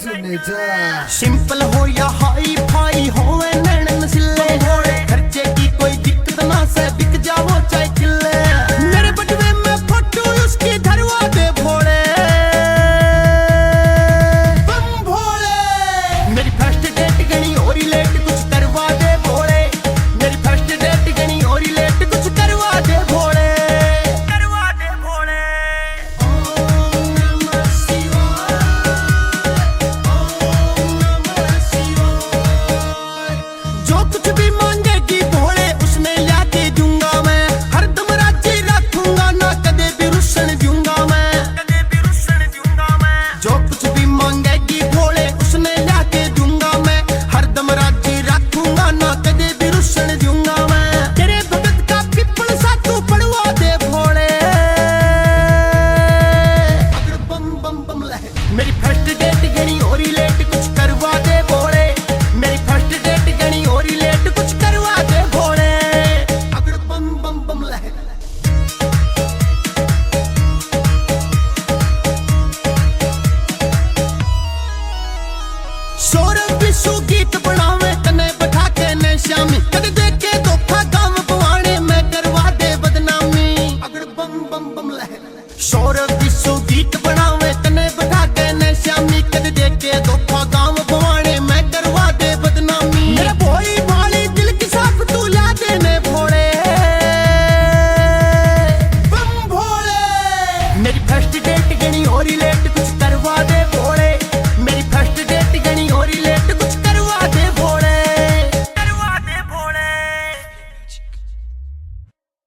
Simple हो या hi fi हो नैन नसीले, खर्चे की कोई दिक्कत ना से बिक जाओ चाहे किले। मेरे बटवे में फोटो उसकी धरवा दे भोले बम भोले। मेरी फर्स्ट डेट गणी और लेट कुछ करवा दे भोले। मेरी फर्स्ट डेट गणी और लेट कुछ करवा दे भोले, करवा दे भोले। ओम नमः शिवाय, ओम नमः शिवाय। जो कुछ भी मांगेगी भोले उसने लाके दूंगा मैं। हरदम राजी रखूंगा ना कदे भी रुसन दूंगा मैं, कदे भी रुसन दूंगा मैं। जो कुछ भी मांगेगी भोले उसने लाके दूंगा मैं। हरदम राजी रखूंगा ना कदे भी रुसन दूंगा मैं। तेरे भगत का पिपल सा तू पड़वा दे भोले, अगर बम बम बम लहे। मेरी फर्स्ट डेट गणी और लेट कुछ करवा दे भोले। मेरी फर्स्ट डेट गणी और लेट कुछ करवा दे भोले, अगर बम बम बम लहे। सौरभ विशु गीत बनावे कने बैठा के ने श्यामी। कद देखे धोखा काम पवाने मैं करवा दे बदनामी, अगर बम बम बम लहे। सौरभ विशु गीत बनावे कने बैठा के ने श्यामी। कद देखे